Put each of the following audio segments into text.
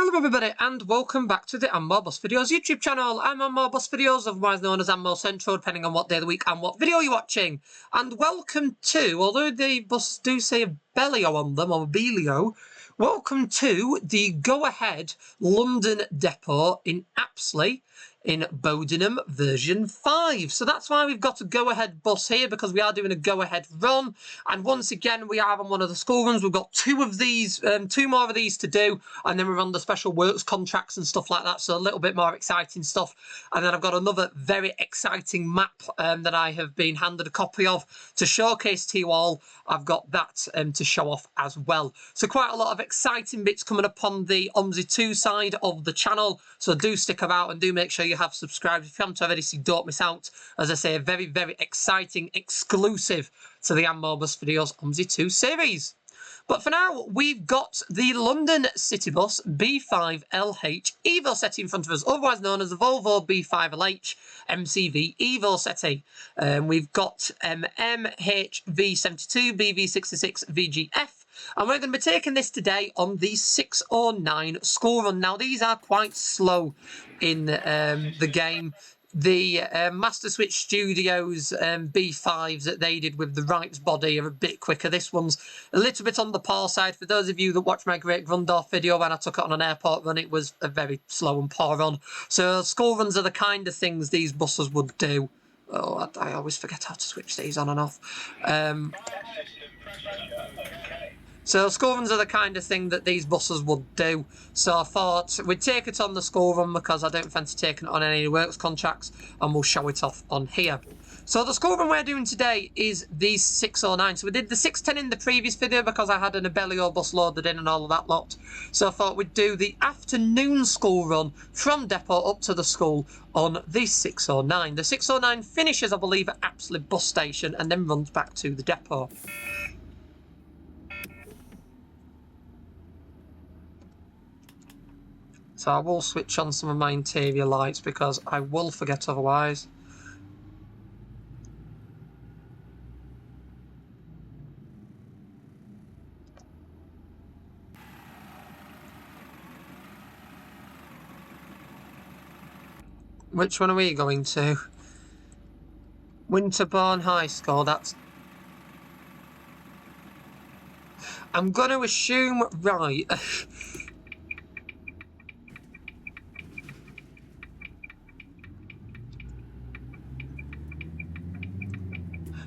Hello everybody and welcome back to the Ammo Bus Videos YouTube channel. I'm Ammo Bus Videos, otherwise known as Ammo Central, depending on what day of the week and what video you're watching. And welcome to, although the buses do say Bellio on them, or Belio, welcome to the Go Ahead London Depot in Apsley in Bowdenham version 5. So that's why we've got a Go Ahead bus here, because we are doing a Go Ahead run. And once again, we are on one of the school runs. We've got two more of these to do, and then we're on the special works contracts and stuff like that. So a little bit more exciting stuff. And then I've got another very exciting map that I have been handed a copy of to showcase to you all. I've got that to show off as well. So quite a lot of exciting bits coming up on the OMSI 2 side of the channel. So do stick about and do make sure you have subscribed if you haven't already, so you don't miss out. As I say, a very, very exciting exclusive to the Ammo Bus Videos OMSI 2 series. But for now, we've got the London Citybus B5LH EvoSeti in front of us, otherwise known as the Volvo B5LH MCV EvoSeti. We've got MHV72 BV66 VGF. And we're going to be taking this today on the 609 school run. Now, these are quite slow in the game. The Master Switch Studios B5s that they did with the Ripes body are a bit quicker. This one's a little bit on the poor side. For those of you that watched my Great Grundorf video when I took it on an airport run, it was a very slow and poor run. So school runs are the kind of things these buses would do. Oh, I always forget how to switch these on and off. So school runs are the kind of thing that these buses would do. So I thought we'd take it on the school run because I don't fancy taking it on any works contracts, and we'll show it off on here. So the school run we're doing today is the 609. So we did the 610 in the previous video because I had an Abellio bus loaded in and all of that lot. So I thought we'd do the afternoon school run from depot up to the school on the 609. The 609 finishes, I believe, at Apsley bus station and then runs back to the depot. So I will switch on some of my interior lights because I will forget otherwise. Which one are we going to? Winterbourne High School, that's... I'm going to assume right.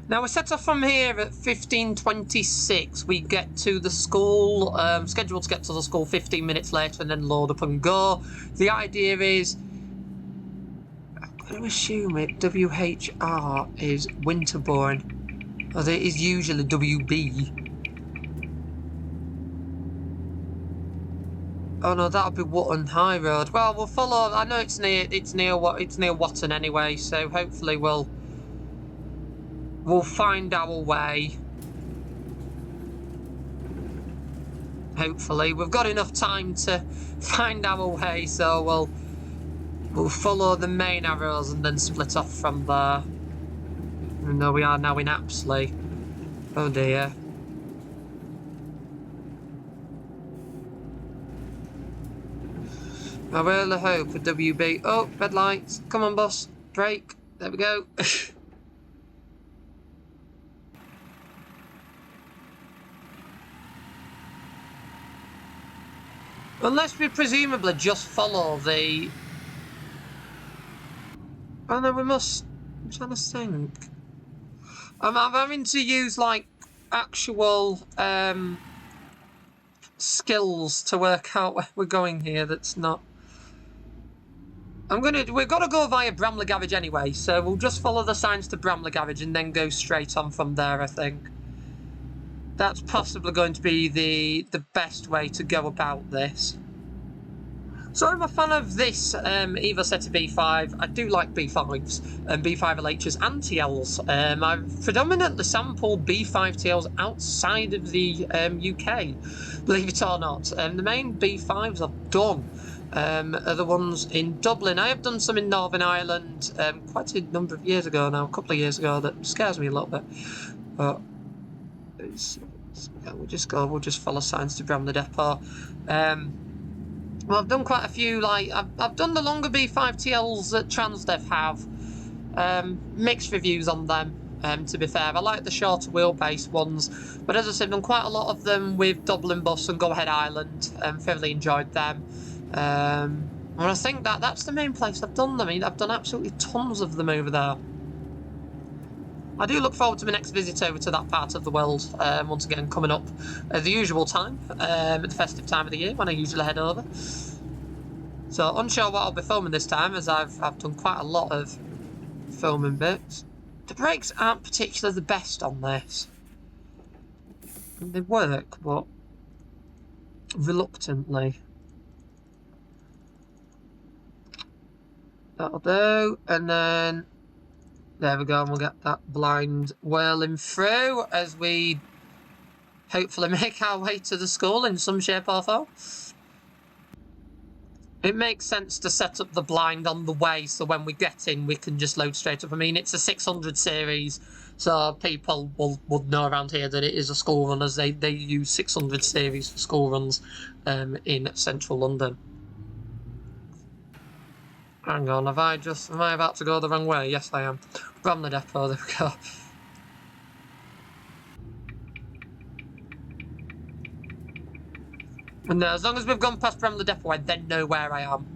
Now we set off from here at 15:26. We get to the school, scheduled to get to the school 15 minutes later and then load up and go. The idea is, I'm going to assume it WHR is Winterbourne, as it is usually WB. Oh no, that'll be Wotton High Road. Well, we'll follow. I know it's near Wotton anyway, so hopefully we'll find our way. Hopefully. We've got enough time to find our way, so we'll follow the main arrows and then split off from there. Even though we are now in Apsley. Oh dear. I really hope a WB... Oh, red lights. Come on, bus. Brake. There we go. Unless we presumably just follow the... Oh no, we must... I'm trying to think. I'm having to use, like, actual skills to work out where we're going here that's not... We've got to go via Bramley Garage anyway, so we'll just follow the signs to Bramley Garage and then go straight on from there, I think. That's possibly going to be the best way to go about this. So I'm a fan of this EvoSeti B5. I do like B5s and B5LHs and TLs. I've predominantly sampled B5 TLs outside of the UK, believe it or not. The main B5s I've done are the ones in Dublin. I have done some in Northern Ireland quite a number of years ago now, a couple of years ago, that scares me a little bit. But yeah, we'll just follow signs to Bramley Depot. Well, I've done quite a few, like, I've done the longer B5TLs that Transdev have. Mixed reviews on them, to be fair. I like the shorter wheelbase ones, but as I said, I've done quite a lot of them with Dublin Bus and Go Ahead Island. Thoroughly enjoyed them. And I think that's the main place I've done them. I mean, I've done absolutely tons of them over there. I do look forward to my next visit over to that part of the world, once again coming up at the usual time, at the festive time of the year when I usually head over. So unsure what I'll be filming this time, as I've done quite a lot of filming bits. The brakes aren't particularly the best on this. They work, but reluctantly. That'll do, and then there we go, and we'll get that blind whirling through as we hopefully make our way to the school in some shape or form. It makes sense to set up the blind on the way, so when we get in, we can just load straight up. I mean, it's a 600 series, so people would know around here that it is a school run, as they use 600 series for school runs in central London. Hang on, am I about to go the wrong way? Yes, I am. From the depot, there we go. And as long as we've gone past Bramley Depot, I then know where I am.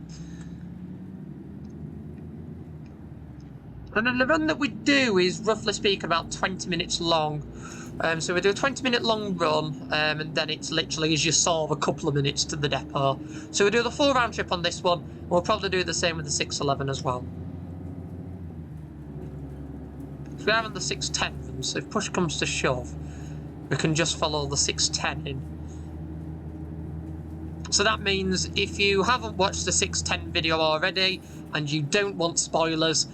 And then the run that we do is, roughly speaking, about 20 minutes long. So we do a 20-minute long run, and then it's literally, as you saw, a couple of minutes to the depot. So we do the full round trip on this one. We'll probably do the same with the 611 as well. We are on the 610, so if push comes to shove, we can just follow the 610 in. So that means if you haven't watched the 610 video already and you don't want spoilers,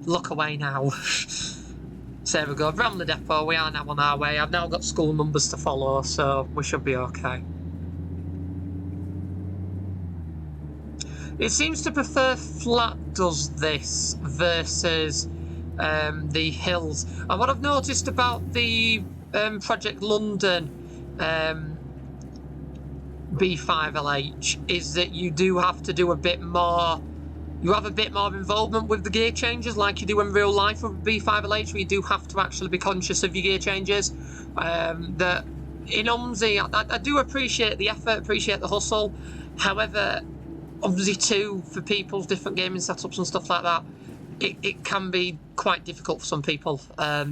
look away now. So there we go, Bramley Depot, we are now on our way. I've now got school numbers to follow, so we should be okay. It seems to prefer flat does this versus the hills. And what I've noticed about the Project London B5LH is that you do have to do a bit more. You have a bit more involvement with the gear changes, like you do in real life with B5LH, where you do have to actually be conscious of your gear changes. That in OMSI, I do appreciate the effort, appreciate the hustle. However, OMSI 2, for people's different gaming setups and stuff like that, it can be quite difficult for some people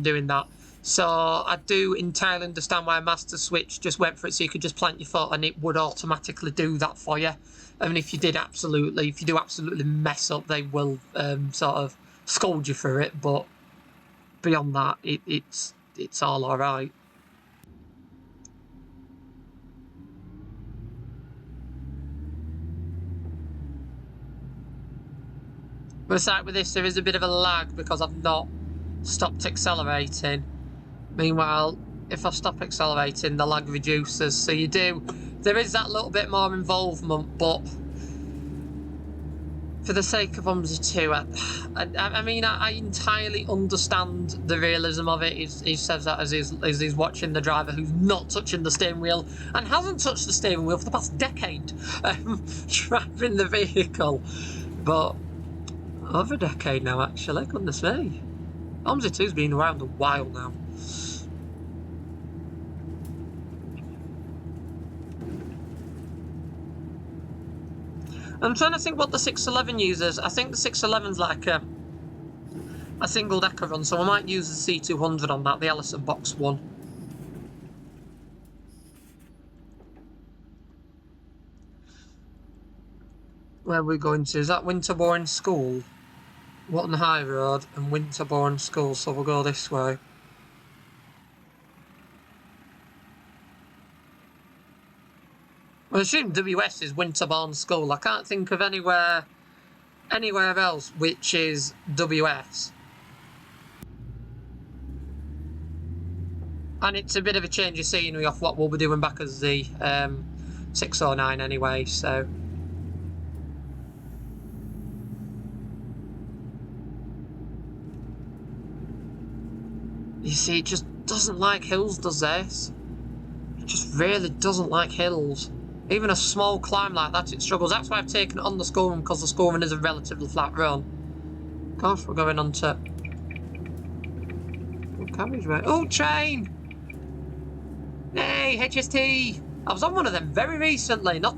doing that. So I do entirely understand why Master Switch just went for it, so you could just plant your foot and it would automatically do that for you. I mean, if you do absolutely mess up, they will sort of scold you for it. But beyond that, it's all alright. But aside with this, there is a bit of a lag because I've not stopped accelerating. Meanwhile, if I stop accelerating, the lag reduces. So there is that little bit more involvement, but for the sake of OMSI 2, I mean, I entirely understand the realism of it. He says that as he's watching the driver who's not touching the steering wheel and hasn't touched the steering wheel for the past decade, driving the vehicle. But over a decade now, actually, goodness me. OMSI 2's been around a while now. I'm trying to think what the 611 uses. I think the 611's like a single decker run, so I might use the C200 on that, the Ellison Box 1. Where are we going to? Is that Winterbourne School? Watton High Road and Winterbourne School, so we'll go this way. I assume WS is Winterbourne School. I can't think of anywhere else which is WS. And it's a bit of a change of scenery off what we'll be doing back as the 609 anyway, so. You see, it just doesn't like hills, does this? It just really doesn't like hills. Even a small climb like that, it struggles. That's why I've taken it on the school run, because the school run is a relatively flat run. Gosh, we're going on to... Oh, carriageway. Oh, train! Hey, HST! I was on one of them very recently. I'm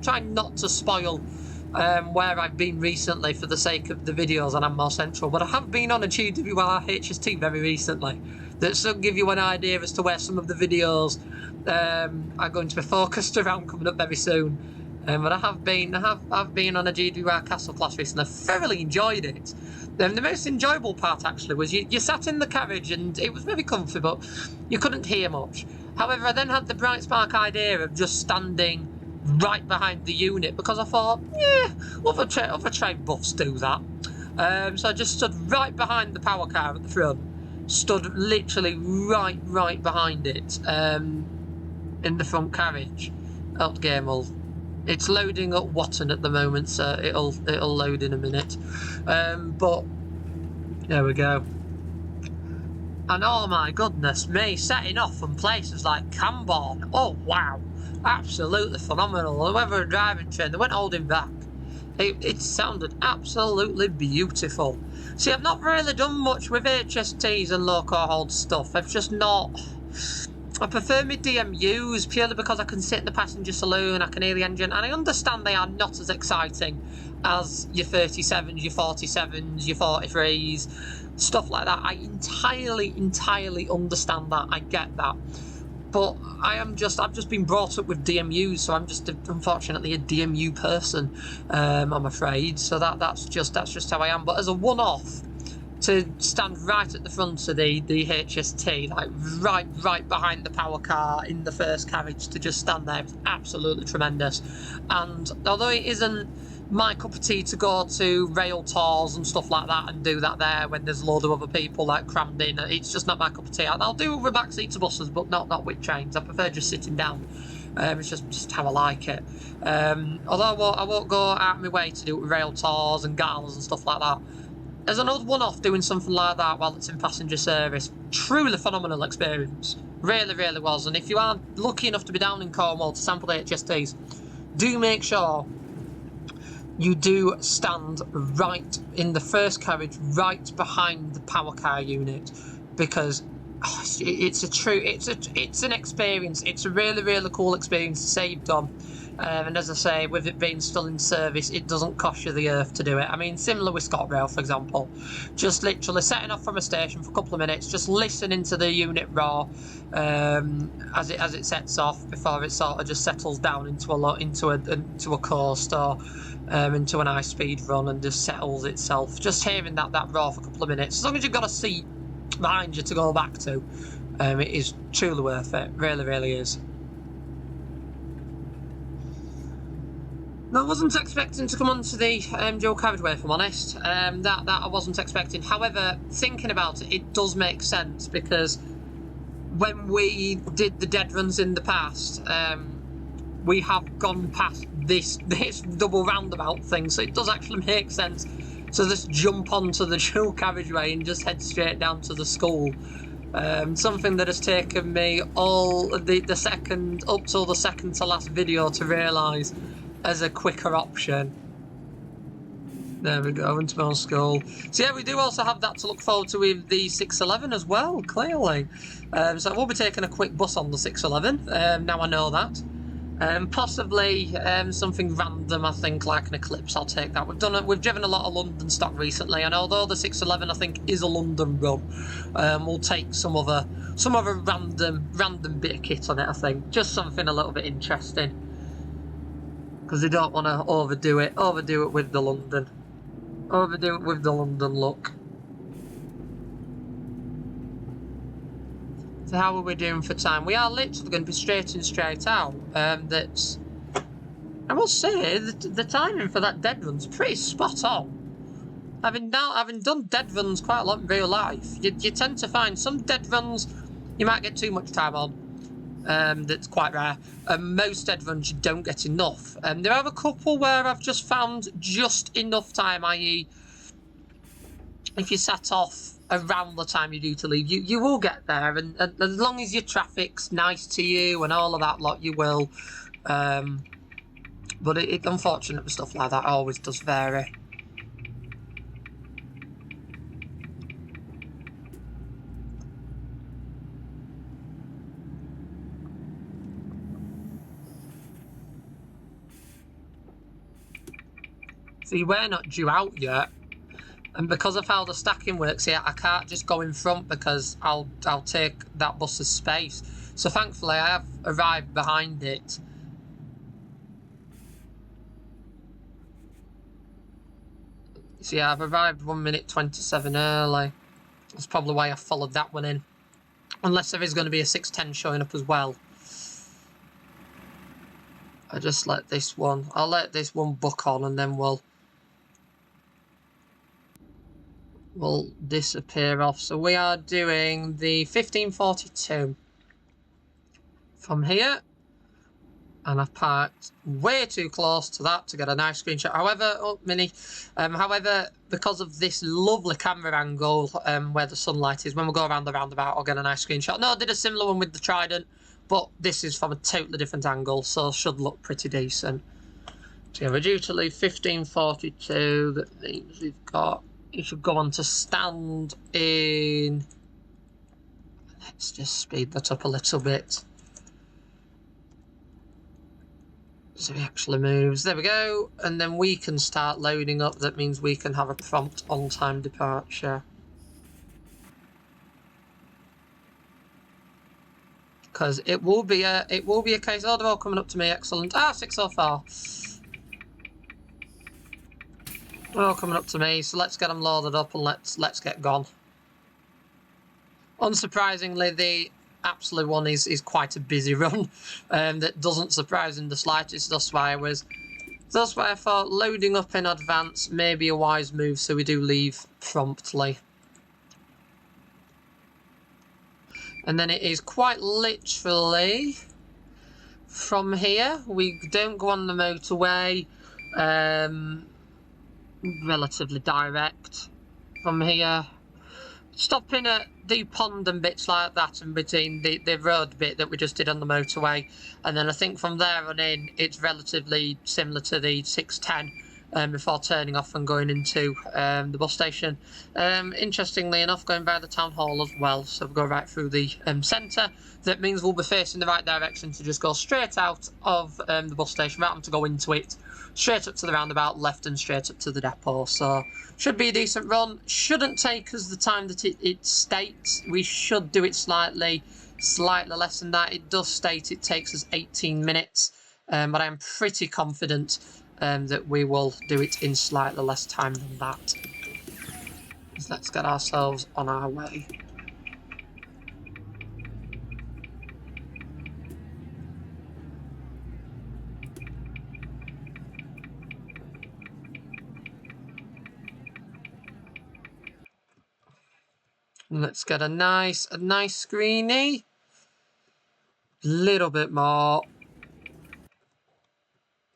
trying not to spoil where I've been recently for the sake of the videos on Ammo Central, but I have been on a GWR HST very recently. That should give you an idea as to where some of the videos are going to be focused around coming up very soon. But I've been on a GWR Castle class recently. I thoroughly enjoyed it. The most enjoyable part actually was you sat in the carriage and it was very comfy, but you couldn't hear much. However, I then had the bright spark idea of just standing right behind the unit, because I thought, yeah, other train buffs do that. So I just stood right behind the power car at the front, stood literally right behind it, in the front carriage. Alt game it's loading up Watton at the moment, so it'll load in a minute. But there we go. And oh my goodness me, setting off from places like Camborne. Oh wow, absolutely phenomenal. Whoever a driving train, they weren't holding back. It sounded absolutely beautiful. See, I've not really done much with HSTs and local hold stuff. I've just not... I prefer my DMUs purely because I can sit in the passenger saloon, I can hear the engine, and I understand they are not as exciting as your 37s, your 47s, your 43s, stuff like that. I entirely understand that. I get that. But I've just been brought up with DMUs, so I'm just unfortunately a DMU person, I'm afraid. So that's just how I am. But as a one-off, to stand right at the front of the HST, like right behind the power car in the first carriage, to just stand there, it's absolutely tremendous. And although it isn't my cup of tea to go to rail tours and stuff like that and do that there when there's a load of other people like crammed in, it's just not my cup of tea. I'll do it with back Citybus, but not with trains. I prefer just sitting down. It's just how I like it. Although I won't go out of my way to do it with rail tours and galas and stuff like that. As an odd one-off doing something like that while it's in passenger service, truly phenomenal experience. Really was. And if you are lucky enough to be down in Cornwall to sample the HSTs, do make sure you do stand right in the first carriage, right behind the power car unit, because it's an experience. It's a really cool experience to say you've done. And as I say, with it being still in service, it doesn't cost you the earth to do it. I mean, similar with ScotRail, for example. Just literally setting off from a station for a couple of minutes, just listening to the unit roar as it sets off before it sort of just settles down into a coast or into an high-speed run and just settles itself. Just hearing that roar for a couple of minutes, as long as you've got a seat behind you to go back to, it is truly worth it. Really is. I wasn't expecting to come onto the dual carriageway, if I'm honest. That I wasn't expecting. However, thinking about it, it does make sense, because when we did the Deadruns in the past, we have gone past this double roundabout thing, so it does actually make sense to just jump onto the dual carriageway and just head straight down to the school. Something that has taken me all the second up till the second to last video to realise as a quicker option. There we go, into my school. So yeah, we do also have that to look forward to with the 611 as well, clearly. So I will be taking a quick bus on the 611, now I know that. Possibly something random, I think, like an Eclipse, I'll take that. We've driven a lot of London stock recently, and although the 611 I think is a London run, we'll take some other random bit of kit on it, I think. Just something a little bit interesting. Because they don't want to overdo it with the London. Overdo it with the London look. So how are we doing for time? We are literally going to be straight out. That's... I must say, the timing for that Deadrun's pretty spot on. Having done Deadruns quite a lot in real life, you tend to find some Deadruns you might get too much time on. That's quite rare. Most Deadruns you don't get enough. There are a couple where I've just found just enough time, i.e. if you set off around the time you're due to leave, you will get there, and as long as your traffic's nice to you and all of that lot, you will. But it unfortunate with stuff like that always does vary. See, we're not due out yet, and because of how the stacking works here, I can't just go in front because I'll take that bus's space. So thankfully, I have arrived behind it. See, I've arrived 1 minute 27 early. That's probably why I followed that one in. Unless there is going to be a 610 showing up as well. I'll let this one book on, and then we'll disappear off. So we are doing the 1542 from here, and I've parked way too close to that to get a nice screenshot. However, however, because of this lovely camera angle where the sunlight is, when we go around the roundabout, I'll get a nice screenshot. No, I did a similar one with the Trident, but this is from a totally different angle, so should look pretty decent. So yeah, we're due to leave 1542. That means you should go on to stand in. Let's just speed that up a little bit. So he actually moves. There we go. And then we can start loading up. That means we can have a prompt on-time departure. Because it will be a case. Oh, they're all coming up to me. Excellent. 604. They're all coming up to me. So let's get them loaded up and let's get gone. Unsurprisingly, the absolute one is quite a busy run. That doesn't surprise in the slightest. That's why I thought loading up in advance may be a wise move, so we do leave promptly. And then it is quite literally from here. We don't go on the motorway. Relatively direct from here. Stopping at the pond and bits like that in between the road bit that we just did on the motorway. And then I think from there on in, it's relatively similar to the 610 before turning off and going into the bus station. Interestingly enough, going by the town hall as well. So we'll go right through the centre. That means we'll be facing the right direction to just go straight out of the bus station, rather than to go into it. Straight up to the roundabout, left and straight up to the depot. So should be a decent run. Shouldn't take us the time that it states. We should do it slightly less than that. It does state it takes us 18 minutes, but I'm pretty confident that we will do it in slightly less time than that. So let's get ourselves on our way. Let's get a nice screeny. Little bit more.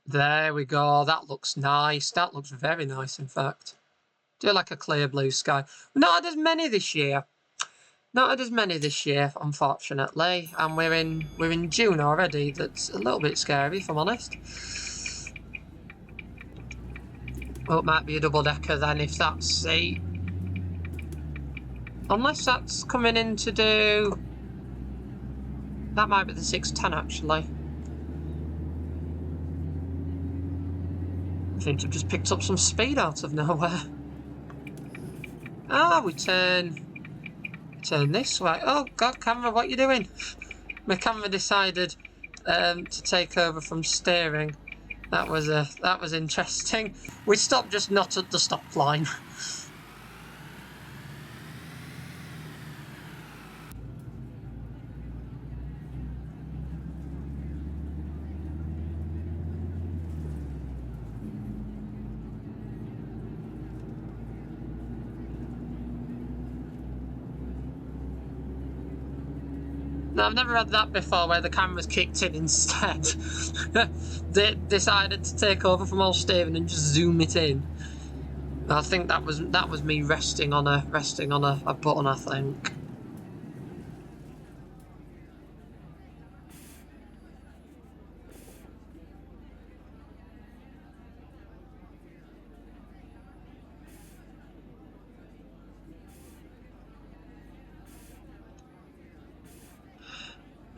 There we go. That looks nice. That looks very nice, in fact. Do like a clear blue sky. Not had as many this year. Not had as many this year, unfortunately. And we're in June already. That's a little bit scary, if I'm honest. Oh, it might be a double decker then, if that's the. Unless that's coming in to do. That might be the 610 actually. I think I've just picked up some speed out of nowhere. Ah, we turn this way. Oh God, camera, what are you doing? My camera decided to take over from steering. That was interesting. We stopped just not at the stop line. No, I've never had that before where the camera's kicked in instead. They decided to take over from all steering and just zoom it in. I think that was me resting on a button, I think.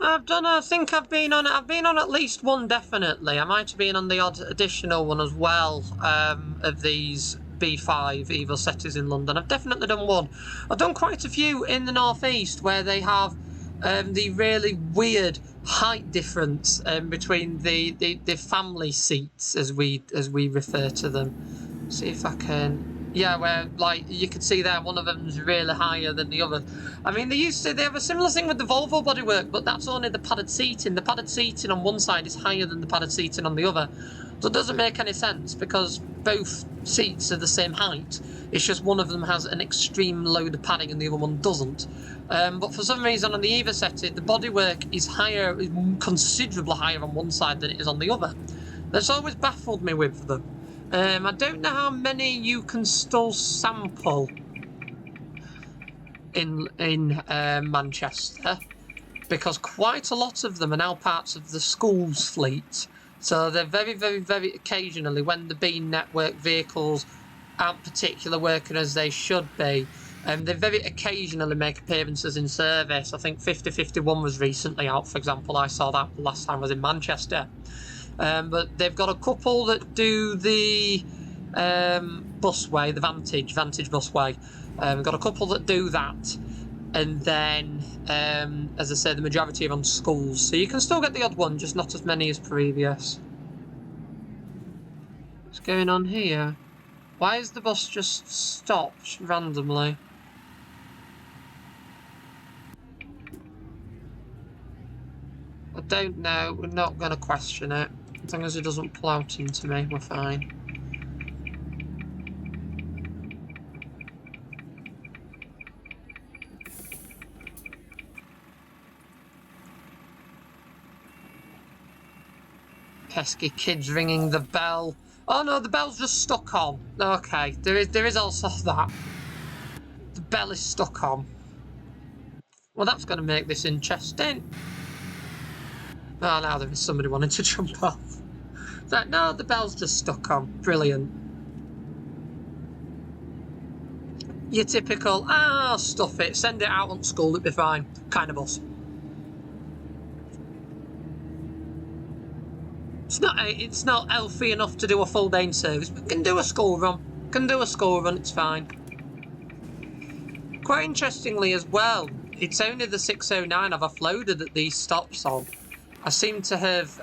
I think I've been on at least one, definitely. I might have been on the odd additional one as well, of these B5 EvoSetis in London. I've definitely done one. I've done quite a few in the northeast where they have the really weird height difference between the family seats, as we refer to them. See if I can. Yeah, where like you can see there, one of them's really higher than the other. I mean, they have a similar thing with the Volvo bodywork, but that's only the padded seating. The padded seating on one side is higher than the padded seating on the other. So it doesn't make any sense because both seats are the same height. It's just one of them has an extreme load of padding and the other one doesn't. But for some reason on the EvoSeti, the bodywork is higher, considerably higher on one side than it is on the other. That's always baffled me with them. I don't know how many you can still sample in Manchester, because quite a lot of them are now parts of the school's fleet. So they're very, very, very occasionally, when the Bean network vehicles aren't particularly working as they should be, they very occasionally make appearances in service. I think 5051 was recently out, for example. I saw that the last time I was in Manchester. But they've got a couple that do the busway, the Vantage busway. Got a couple that do that, and then, as I said, the majority are on schools. So you can still get the odd one, just not as many as previous. What's going on here? Why is the bus just stopped randomly? I don't know. We're not going to question it. As long as it doesn't pull out into me, we're fine. Pesky kids ringing the bell. Oh no, the bell's just stuck on. Okay, there is also that. The bell is stuck on. Well, that's going to make this interesting. Oh, now there is somebody wanting to jump off. Like, no, the bell's just stuck on. Brilliant. Your typical, stuff it, send it out on school, it'll be fine kind of bus. It's not healthy enough to do a full day in service, but can do a school run. It's fine. Quite interestingly as well, it's only the 609 I've offloaded at these stops on. I seem to have,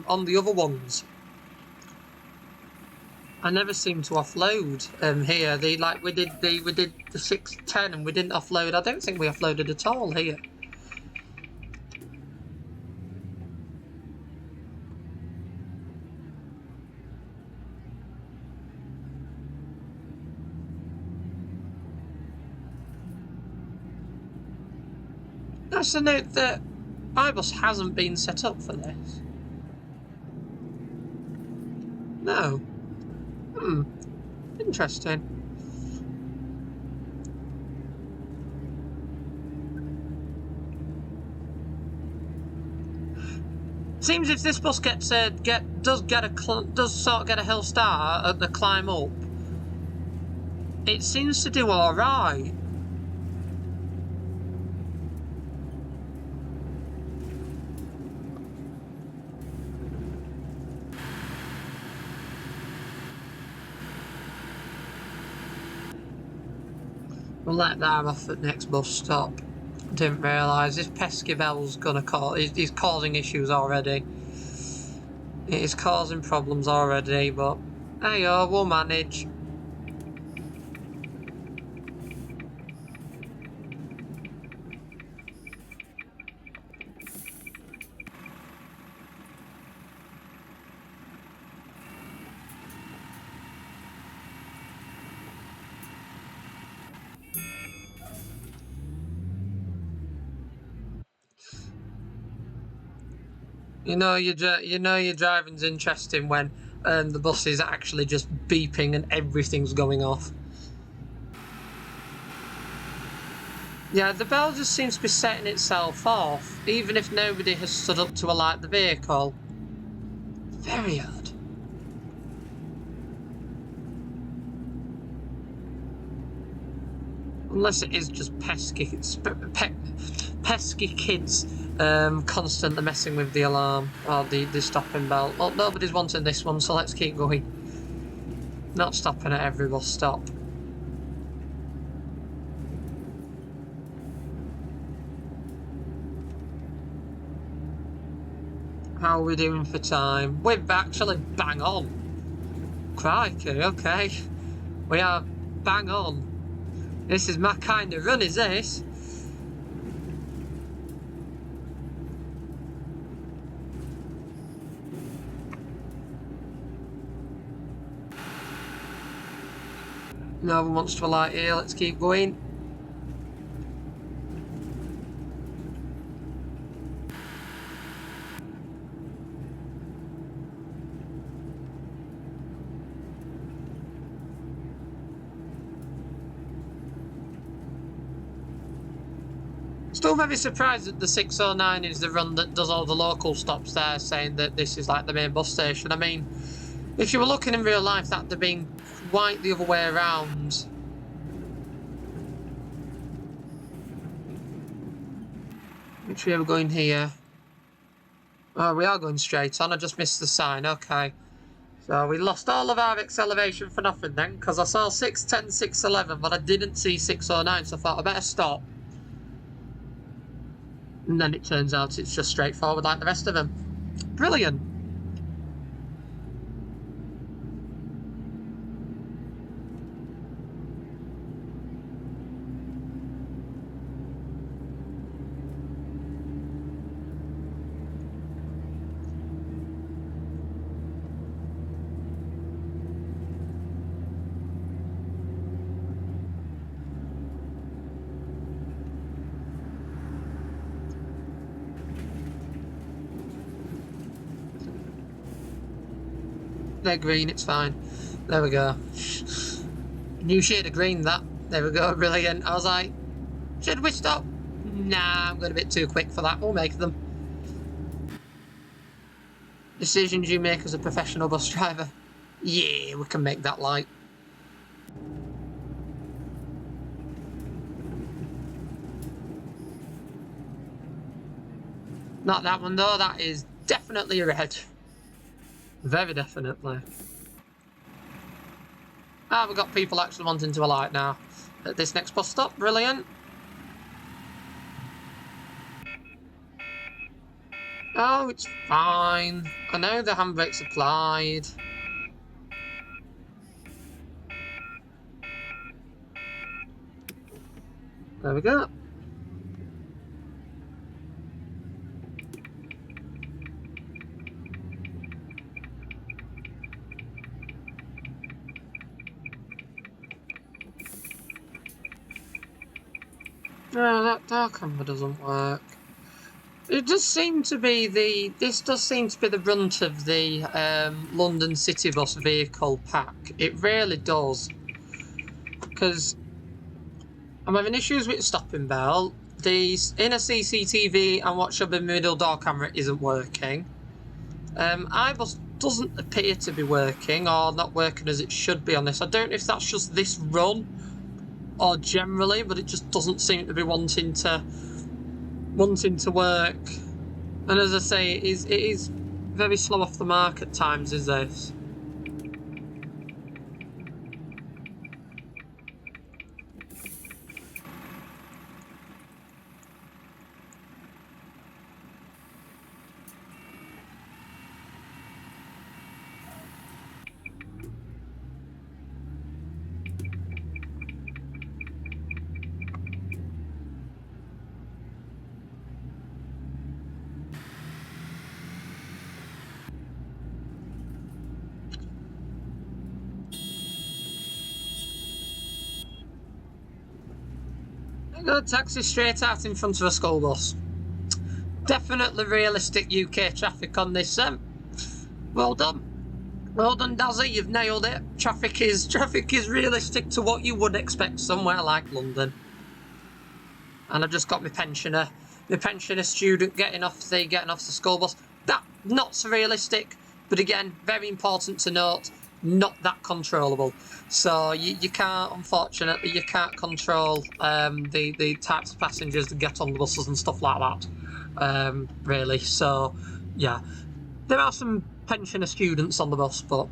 on the other ones, I never seem to offload here. We did the 610 and we didn't offload. I don't think we offloaded at all here. Nice to note that iBus hasn't been set up for this. No. Interesting. Seems if this bus does sort of get a hill start at the climb up, it seems to do all right. We'll let that off at next bus stop. Didn't realise this pesky bell's gonna he's causing issues already. It is causing problems already, but hey, we'll manage. You know your driving's interesting when the bus is actually just beeping and everything's going off. Yeah, the bell just seems to be setting itself off, even if nobody has stood up to alight the vehicle. Very odd. Unless it is just pesky kids constantly messing with the alarm or the stopping belt. Well, nobody's wanting this one, so let's keep going. Not stopping at every bus stop. How are we doing for time? We're actually bang on. Crikey, okay. We are bang on. This is my kind of run, is this? No one wants to alight here, let's keep going. Still very surprised that the 609 is the run that does all the local stops there, saying that this is like the main bus station. I mean, if you were looking in real life, that'd have been quite the other way around. Which way are we going here? Oh, we are going straight on. I just missed the sign. Okay. So we lost all of our acceleration for nothing then, because I saw 610, 611, but I didn't see 609, so I thought I better stop. And then it turns out it's just straightforward like the rest of them. Brilliant. They're green, it's fine. There we go. New shade of green, that. There we go, brilliant. I was like, should we stop? Nah, I'm going a bit too quick for that. We'll make them. Decisions you make as a professional bus driver. Yeah, we can make that light. Not that one though, that is definitely red. Very definitely. Ah, we've got people actually wanting to alight now at this next bus stop. Brilliant. Oh, it's fine. I know the handbrake's applied. There we go. No, that dark camera doesn't work. It does seem to be this does seem to be the brunt of the London Citybus vehicle pack. It really does. Because I'm having issues with stopping bell. The inner CCTV and what should be middle door camera isn't working. iBus doesn't appear to be working or not working as it should be on this. I don't know if that's just this run or generally, but it just doesn't seem to be wanting to work. And as I say, it is very slow off the mark at times, is this? Go taxi straight out in front of a school bus. Definitely realistic UK traffic on this. Well done. Well done, Dazzy, you've nailed it. Traffic is realistic to what you would expect somewhere like London. And I've just got my pensioner student getting off the school bus. That not so realistic, but again, very important to note. not that controllable. So you can't, unfortunately, you can't control the types of passengers that get on the buses and stuff like that, really. So, yeah. There are some pensioner students on the bus, but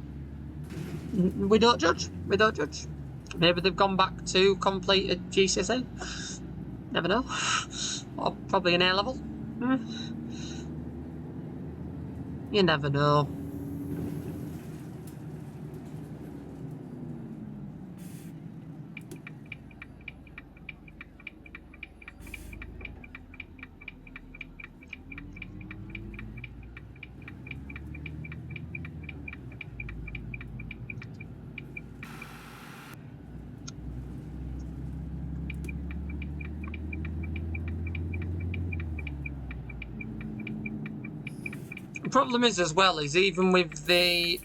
we don't judge. We don't judge. Maybe they've gone back to complete a GCSE. Never know. Or probably an A-level. You never know. The problem is, as well, is even with the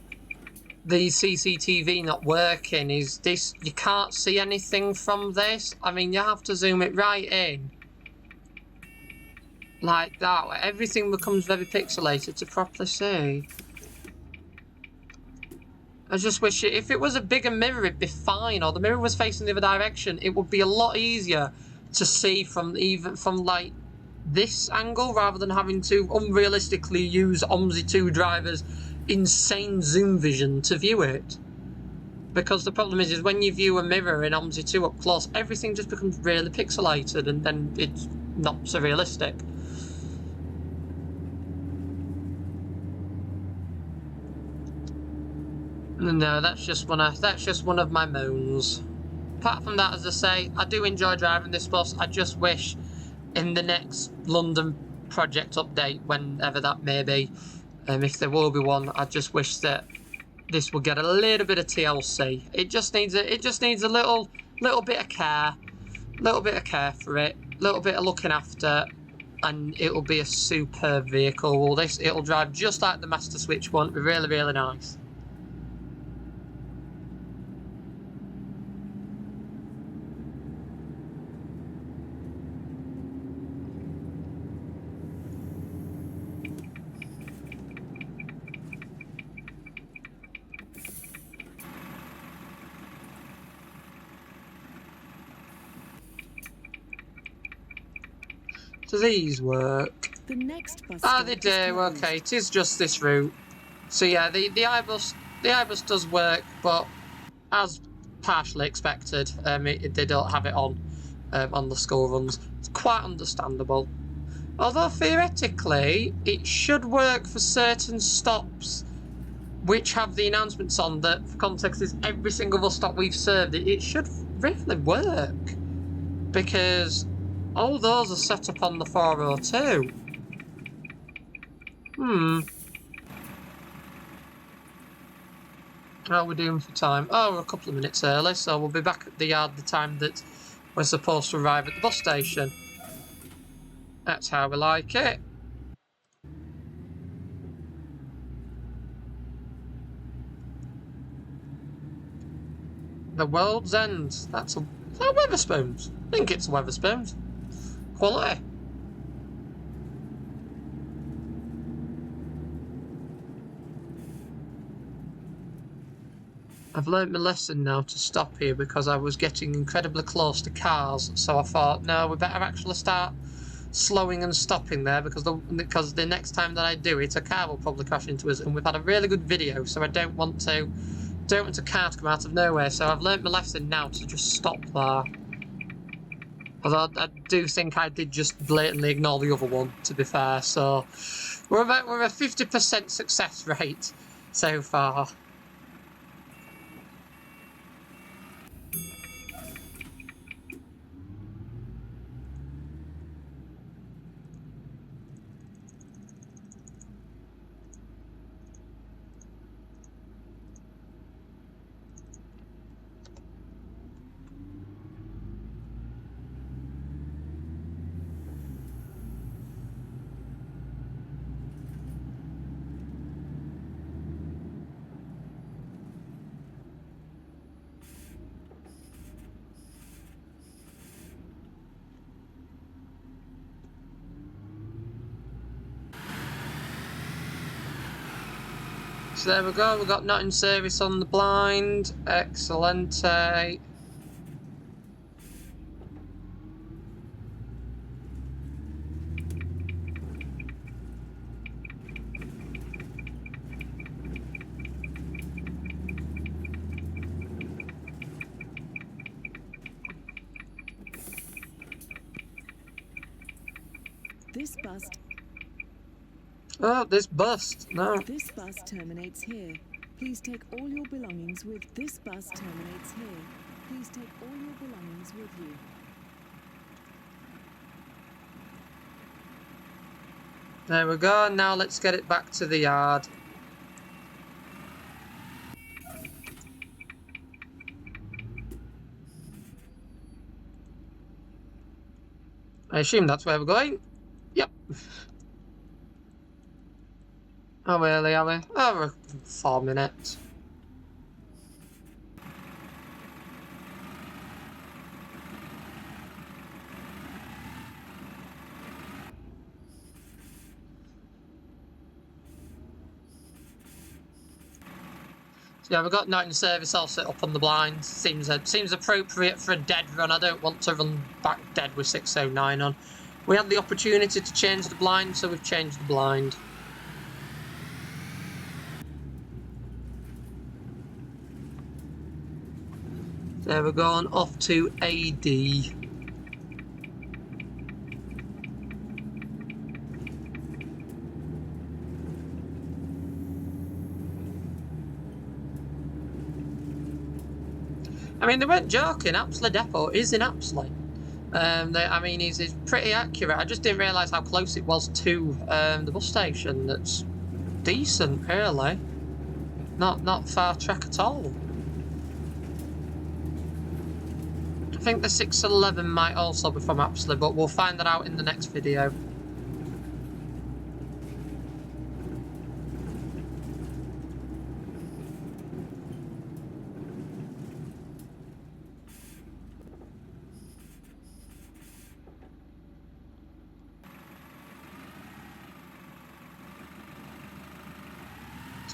CCTV not working, is this, you can't see anything from this. I mean, you have to zoom it right in like that, where everything becomes very pixelated to properly see. I just wish if it was a bigger mirror, it'd be fine, or the mirror was facing the other direction, it would be a lot easier to see from even from like this angle, rather than having to unrealistically use OMSI 2 drivers insane zoom vision to view it. Because the problem is when you view a mirror in OMSI 2 up close, everything just becomes really pixelated, and then it's not so realistic. No, that's just one of my moans. Apart from that, as I say, I do enjoy driving this bus. I just wish in the next London project update, whenever that may be, if there will be one, I just wish that this will get a little bit of TLC. It just needs a little bit of care, for it, little bit of looking after, and it'll be a superb vehicle. It'll drive just like the Master Switch one. It'll be really, really nice. Do these work? The next bus they do. Okay, it is just this route. So yeah, the iBus does work, but as partially expected, they don't have it on the school runs. It's quite understandable. Although theoretically, it should work for certain stops which have the announcements on that, for context, is every single bus stop we've served. It should really work, because all those are set up on the 402. How are we doing for time? Oh, we're a couple of minutes early, so we'll be back at the yard the time that we're supposed to arrive at the bus station. That's how we like it. The World's End. Is that Wetherspoons? I think it's Wetherspoons. Quality. I've learnt my lesson now to stop here, because I was getting incredibly close to cars, so I thought, no, we better actually start slowing and stopping there, because the next time that I do it, a car will probably crash into us, and we've had a really good video, so I don't want a car to come out of nowhere. So I've learnt my lesson now to just stop there. Although I do think I did just blatantly ignore the other one, to be fair. So we're a 50% success rate so far. So there we go, we've got not in service on the blind. Excellent. This bus. Oh, this bust. No. This bus terminates here. Please take all your belongings with. This bus terminates here. Please take all your belongings with you. There we go. Now let's get it back to the yard. I assume that's where we're going. Yep. How early are we? Oh, we're 4 minutes. So yeah, we've got night in service all set up on the blind. Seems appropriate for a dead run. I don't want to run back dead with 609 on. We had the opportunity to change the blind, so we've changed the blind. There we're going off to AD. I mean, they weren't joking. Apsley Depot is in Apsley. I mean, he's pretty accurate. I just didn't realise how close it was to the bus station. That's decent, really. Not far track at all. I think the 611 might also be from Apsley, but we'll find that out in the next video.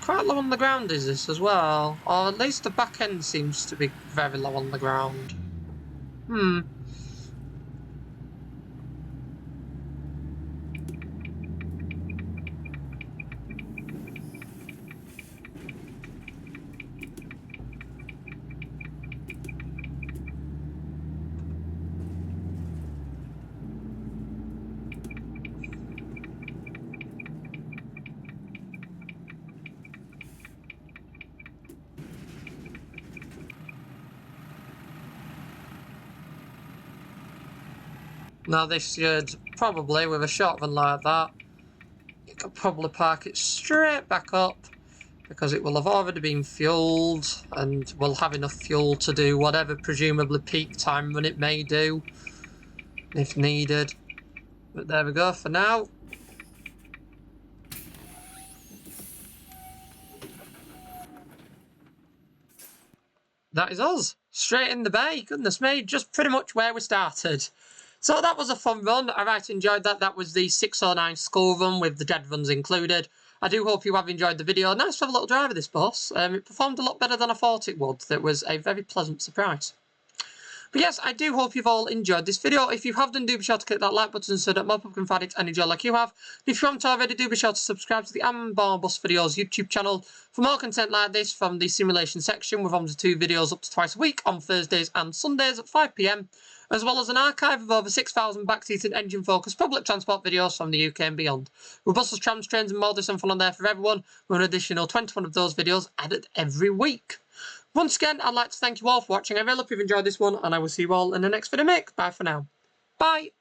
Quite low on the ground is this as well, or at least the back end seems to be very low on the ground. Now this should probably, with a short run like that, you could probably park it straight back up because it will have already been fueled and will have enough fuel to do whatever presumably peak time run it may do if needed. But there we go for now. That is us, straight in the bay. Goodness me, just pretty much where we started. So that was a fun run. I right enjoyed that. That was the 609 school run with the dead runs included. I do hope you have enjoyed the video. Nice to have a little drive of this bus. It performed a lot better than I thought it would. That was a very pleasant surprise. But yes, I do hope you've all enjoyed this video. If you have done, do be sure to click that like button so that more people can find it and enjoy like you have. If you haven't already, do be sure to subscribe to the More Bus Videos YouTube channel for more content like this from the simulation section, with on to 2 videos up to twice a week on Thursdays and Sundays at 5 PM, as well as an archive of over 6,000 backseated engine-focused public transport videos from the UK and beyond. With buses, trams, trains and more, there's some fun on there for everyone, with an additional 21 of those videos added every week. Once again, I'd like to thank you all for watching. I really hope you've enjoyed this one, and I will see you all in the next video. Bye for now. Bye!